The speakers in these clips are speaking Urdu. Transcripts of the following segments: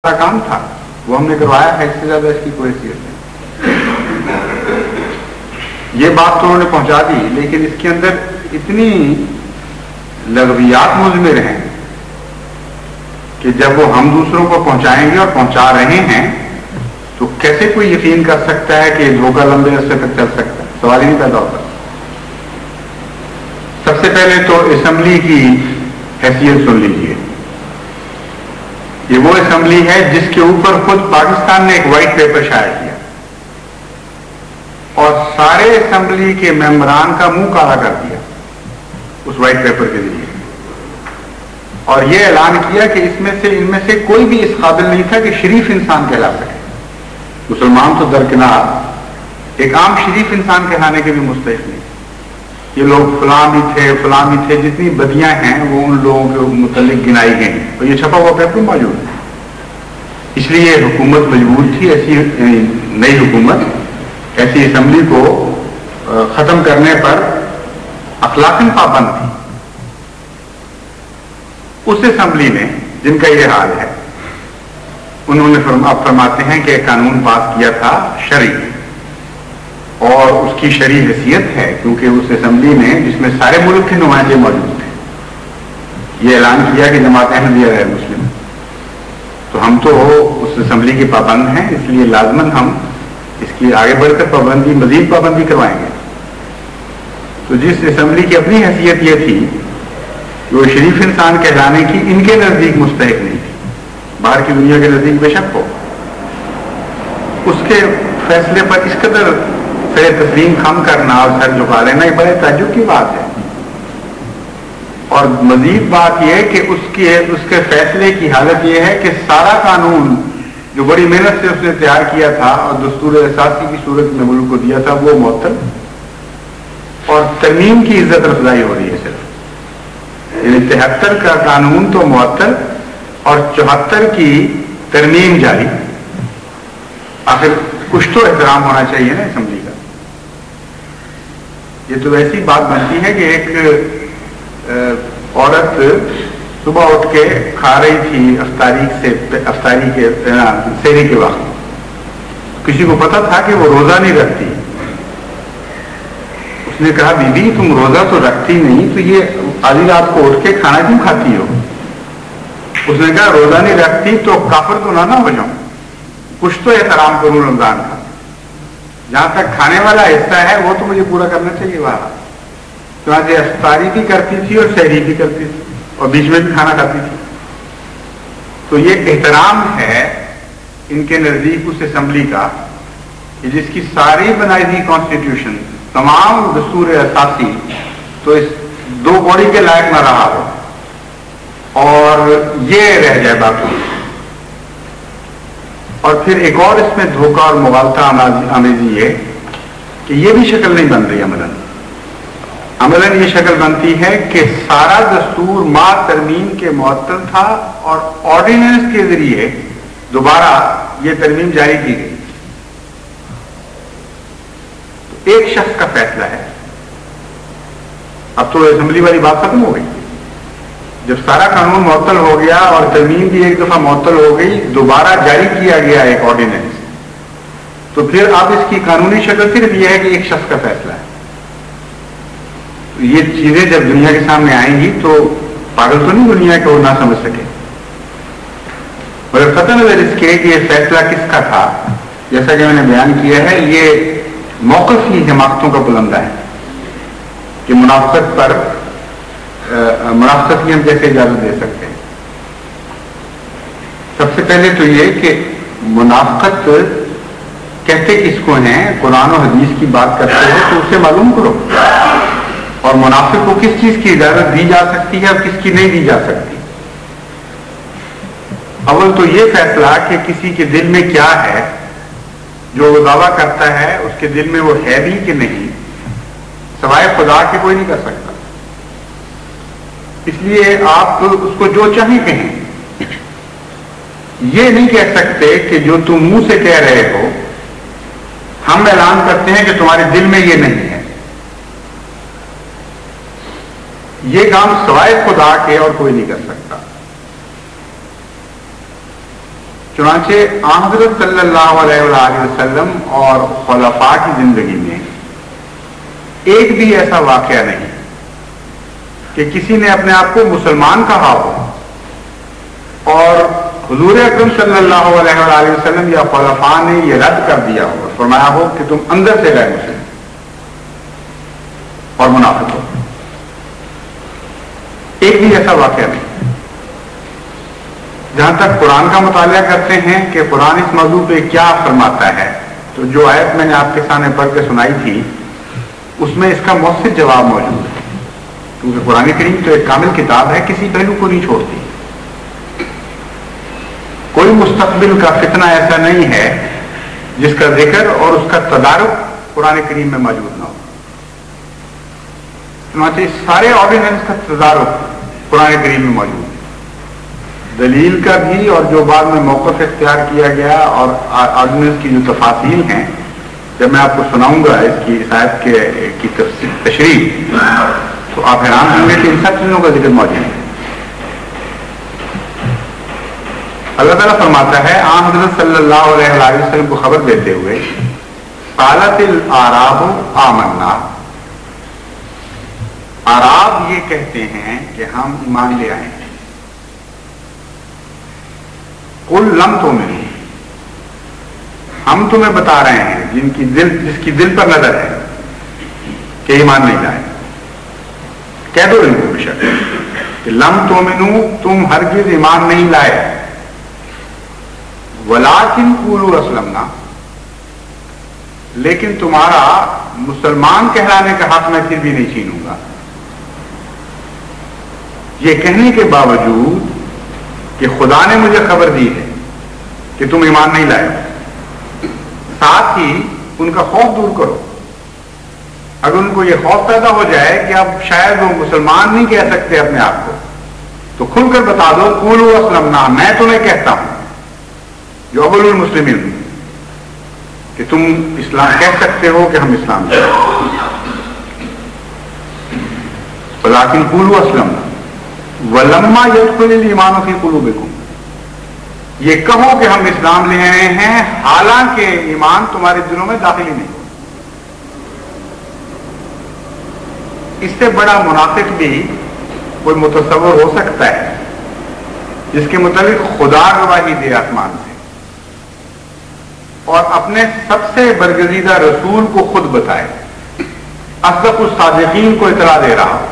کام تھا وہ ہم نے کروایا ہے، اس سے زیادہ اس کی کوئی حیثیت نہیں۔ یہ بات تو انہوں نے پہنچا دی، لیکن اس کے اندر اتنی لغویات مضمر ہیں کہ جب وہ ہم دوسروں کو پہنچائیں گے اور پہنچا رہے ہیں تو کیسے کوئی یقین کر سکتا ہے کہ دھوکہ لمبے عرصے تک چل سکتا ہے؟ سوال ہی نہیں پیدا ہوتا۔ سب سے پہلے تو اسمبلی کی حیثیت سن لیجیے۔ یہ وہ اسمبلی ہے جس کے اوپر خود پاکستان نے ایک وائٹ پیپر شائع کیا اور سارے اسمبلی کے ممبران کا منہ کالا کر دیا اس وائٹ پیپر کے ذریعے، اور یہ اعلان کیا کہ ان میں سے کوئی بھی اس قابل نہیں تھا کہ شریف انسان کہلا سکے۔ مسلمان تو درکنار، ایک عام شریف انسان کہلانے کے بھی مستحق نہیں۔ یہ لوگ فلاں بھی تھے، جتنی بدیاں ہیں وہ ان لوگوں کے متعلق گنائی گئی اور یہ چھپا ہوا پیپر موجود ہے۔ اس لیے حکومت مجبور تھی، ایسی نئی حکومت ایسی اسمبلی کو ختم کرنے پر اخلاقاً پابند تھی۔ اس اسمبلی نے جن کا یہ حال ہے، انہوں نے فرماتے ہیں کہ قانون پاس کیا تھا شرعی، اور اس کی شرعی حیثیت ہے کیونکہ اس اسمبلی نے جس میں سارے ملک کے نمائندے موجود تھے یہ اعلان کیا کہ جماعت احمدیہ غیر مسلم، تو ہم تو اس اسمبلی کے پابند ہیں، اس لیے لازماً ہم اس کی آگے بڑھ کر مزید پابندی کروائیں گے۔ تو جس اسمبلی کی اپنی حیثیت یہ تھی کہ وہ شریف انسان کہلانے کی ان کے نزدیک مستحق نہیں تھی، باہر کی دنیا کے نزدیک بے شک ہو، اس کے فیصلے پر اس قدر سر تسلیم خم کرنا اور سر جھکا لینا یہ بڑے تعجب کی بات ہے۔ اور مزید بات یہ کہ اس کے فیصلے کی حالت یہ ہے کہ سارا قانون جو بڑی محنت سے اس نے تیار کیا تھا اور دستور اساسی کی صورت میں ملک کو دیا تھا وہ معطل، اور ترمیم کی عزت افزائی ہو رہی ہے صرف، یعنی 73 کا قانون تو معطل اور 74 کی ترمیم جاری۔ آخر کچھ تو احترام ہونا چاہیے نا اسمبلی کا۔ یہ تو ایسی بات بنتی ہے کہ ایک عورت صبح اٹھ کے کھا رہی تھی افطاری کے سحری کے وقت، کسی کو پتا تھا کہ وہ روزہ نہیں رکھتی، اس نے کہا بی بی تم روزہ تو رکھتی نہیں تو یہ آدھی رات کو اٹھ کے کھانا کیوں کھاتی ہو؟ اس نے کہا روزہ نہیں رکھتی تو کافر تو نہ ہو جاؤں، کچھ تو احترام کروں رمضان کا، جہاں تک کھانے والا حصہ ہے وہ تو مجھے پورا کرنا چاہیے وہاں۔ چنانچہ افطاری بھی کرتی تھی اور سحری بھی کرتی تھی اور بیچ میں بھی کھانا کھاتی تھی۔ تو یہ احترام ہے ان کے نزدیک اس اسمبلی کا کہ جس کی ساری بنائی ہوئی کانسٹیٹیوشن، تمام دستور اساسی تو اس دو کوڑی کے لائق نہ رہا ہو اور یہ رہ جائے باقی۔ اور پھر ایک اور اس میں دھوکہ اور مغالطہ آمیزی ہے کہ یہ بھی شکل نہیں بن رہی عملاً یہ شکل بنتی ہے کہ سارا دستور ما ترمیم کے معطل تھا اور آرڈیننس کے ذریعے دوبارہ یہ ترمیم جاری کی گئی۔ تو ایک شخص کا فیصلہ ہے، اب تو اسمبلی والی بات ختم ہو گئی۔ جب سارا قانون معطل ہو گیا اور ترمیم بھی ایک دفعہ معطل ہو گئی، دوبارہ جاری کیا گیا ایک آرڈیننس، تو پھر اب اس کی قانونی شکل صرف یہ ہے کہ ایک شخص کا فیصلہ ہے۔ یہ چیزیں جب دنیا کے سامنے آئیں گی تو پاگل تو نہیں دنیا کو نہ سمجھ سکے، مگر قطع نظر اس کے کہ یہ فیصلہ کس کا تھا، جیسا کہ میں نے بیان کیا ہے، یہ موقف ہی حماقتوں کا بلندہ ہے کہ منافقت کی ہم کیسے اجازت دے سکتے ہیں۔ سب سے پہلے تو یہ کہ منافقت کہتے کس کو ہیں، قرآن و حدیث کی بات کرتے ہیں تو اسے معلوم کرو، اور منافق کو کس چیز کی اجازت دی جا سکتی ہے اور کس کی نہیں دی جا سکتی۔ اول تو یہ فیصلہ کہ کسی کے دل میں کیا ہے، جو وہ دعویٰ کرتا ہے اس کے دل میں وہ ہے بھی کہ نہیں، سوائے خدا کے کوئی نہیں کر سکتا۔ اس لیے آپ اس کو جو چاہیں کہیں، یہ نہیں کہہ سکتے کہ جو تم منہ سے کہہ رہے ہو ہم اعلان کرتے ہیں کہ تمہارے دل میں یہ نہیں ہے۔ یہ کام سوائے خدا کے اور کوئی نہیں کر سکتا۔ چنانچہ آن حضرت صلی اللہ علیہ وآلہ وسلم اور خلفاء کی زندگی میں ایک بھی ایسا واقعہ نہیں کہ کسی نے اپنے آپ کو مسلمان کہا ہو اور حضور اکرم صلی اللہ علیہ وآلہ وسلم یا خلفاء نے یہ رد کر دیا ہو، فرمایا ہو کہ تم اندر سے غیر مسلم اور منافق ہو۔ ایک بھی ایسا واقعہ نہیں۔ جہاں تک قرآن کا مطالعہ کرتے ہیں کہ قرآن اس موضوع پہ کیا فرماتا ہے، تو جو آیت میں نے آپ کے سامنے پڑھ کے سنائی تھی اس میں اس کا مؤثر جواب موجود ہے، کیونکہ قرآن کریم تو ایک کامل کتاب ہے، کسی پہلو کو نہیں چھوڑتی۔ کوئی مستقبل کا فتنہ ایسا نہیں ہے جس کا ذکر اور اس کا تدارک قرآن کریم میں موجود نہ ہو۔ چنانچہ اس سارے آرڈیننس کا تدارک قرآن کریم میں موجود ہے، دلیل کا بھی اور جو بعد میں موقف اختیار کیا گیا اور آرڈیننس کی جو تفاصیل ہیں، جب میں آپ کو سناؤں گا اس کی آیت کی تشریح تو آپ حیران ہوں گے کہ ان سب چیزوں کا ذکر موجود ہے۔ اللہ تعالیٰ فرماتا ہے آن حضرت صلی اللہ علیہ وآلہ وسلم کو خبر دیتے ہوئے، قالت الاعراب آمنا، اعراب یہ کہتے ہیں کہ ہم ایمان لے آئے ہیں۔ قل لم تؤمنوا، ہم تمہیں بتا رہے ہیں جس کی دل پر نظر ہے کہ ایمان نہیں لائے، کہہ دو ان کو بشک کہ لم تؤمنوا، تم ہرگز ایمان نہیں لائے، ولکن قولوا اسلمنا، لیکن تمہارا مسلمان کہلانے کا حق میں پھر بھی نہیں چھینوں گا۔ یہ کہنے کے باوجود کہ خدا نے مجھے خبر دی ہے کہ تم ایمان نہیں لائے، ساتھ ہی ان کا خوف دور کرو۔ اگر ان کو یہ خوف پیدا ہو جائے کہ اب شاید وہ مسلمان نہیں کہہ سکتے اپنے آپ کو، تو کھل کر بتا دو قولوا اسلمنا، میں تمہیں کہتا ہوں جو اول المسلمین کہ تم اسلام کہہ سکتے ہو کہ ہم اسلام ہیں، ولکن قولوا اسلمنا ولما يدخل الایمان فی قلوبکم، یہ کہو کہ ہم اسلام لے آئے ہیں حالانکہ ایمان تمہارے دلوں میں داخل ہی نہیں ہو۔ اس سے بڑا منافق بھی کوئی متصور ہو سکتا ہے جس کے متعلق خدا گواہی دے آسمان سے اور اپنے سب سے برگزیدہ رسول کو خود بتائے، اصدق الصادقین کو اطلاع دے رہا ہو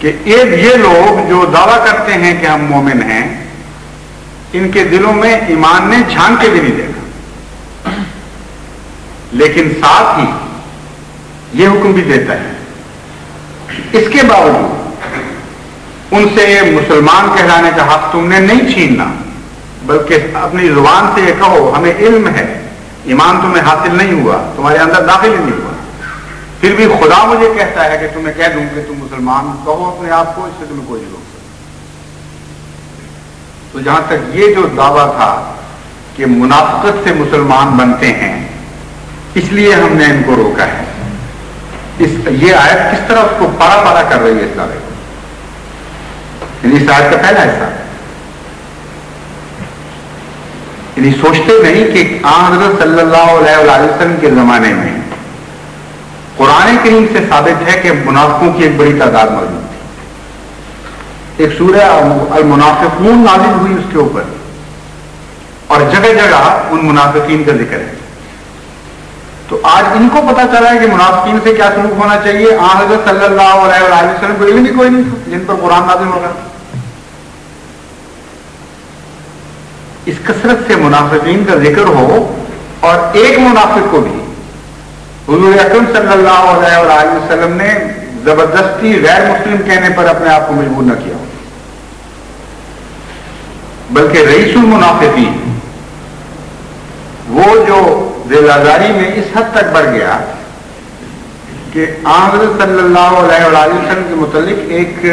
کہ یہ لوگ جو دعویٰ کرتے ہیں کہ ہم مومن ہیں، ان کے دلوں میں ایمان نے جھانک کے بھی نہیں دیکھا، لیکن ساتھ ہی یہ حکم بھی دیتا ہے اس کے باوجود ان سے مسلمان کہلانے کا حق تم نے نہیں چھیننا، بلکہ اپنی زبان سے یہ کہو ہمیں علم ہے ایمان تمہیں حاصل نہیں ہوا، تمہارے اندر داخل ہی نہیں ہوا، پھر بھی خدا مجھے کہتا ہے کہ تمہیں کہہ دوں کہ تم مسلمان کہو اپنے آپ کو، اس سے تمہیں کوئی نہیں روک سکتا۔ تو جہاں تک یہ جو دعویٰ تھا کہ منافقت سے مسلمان بنتے ہیں اس لیے ہم نے ان کو روکا ہے، یہ آیت کس طرح اس کو پارا پارا کر رہی ہے اس دعوے کو، یعنی اس آیت کا پہلا حصہ، یعنی سوچتے نہیں کہ آن حضرت صلی اللہ علیہ وآلہ وسلم کے زمانے میں قرآن کریم سے ثابت ہے کہ منافقوں کی ایک بڑی تعداد موجود تھی۔ ایک سورہ المنافقون نازل ہوئی اس کے اوپر اور جگہ جگہ ان منافقین کا ذکر ہے۔ تو آج ان کو پتا چلا ہے کہ منافقین سے کیا سلوک ہونا چاہیے، آن حضرت صلی اللہ علیہ وآلہ وسلم کو علم ہی کوئی نہیں تھا جن پر قرآن نازل ہوگا۔ اس کثرت سے منافقین کا ذکر ہو اور ایک منافق کو بھی حضور اکرم صلی اللہ علیہ وآلہ وسلم نے زبردستی غیر مسلم کہنے پر اپنے آپ کو مجبور نہ کیا، بلکہ رئیس المنافقین وہ جو ذیل آزاری میں اس حد تک بڑھ گیا کہ حضرت صلی اللہ علیہ وآلہ وسلم کے متعلق ایک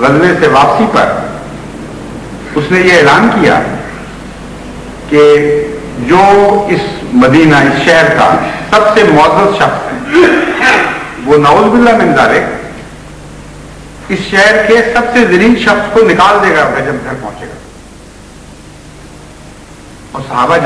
غزوے سے واپسی پر اس نے یہ اعلان کیا کہ جو اس مدینہ اس شہر کا سب سے معزز شخص ہے وہ نعوذ باللہ من ذالک اس شہر کے سب سے ذلیل شخص کو نکال دے گا جب گھر پہنچے گا. اور صحابہ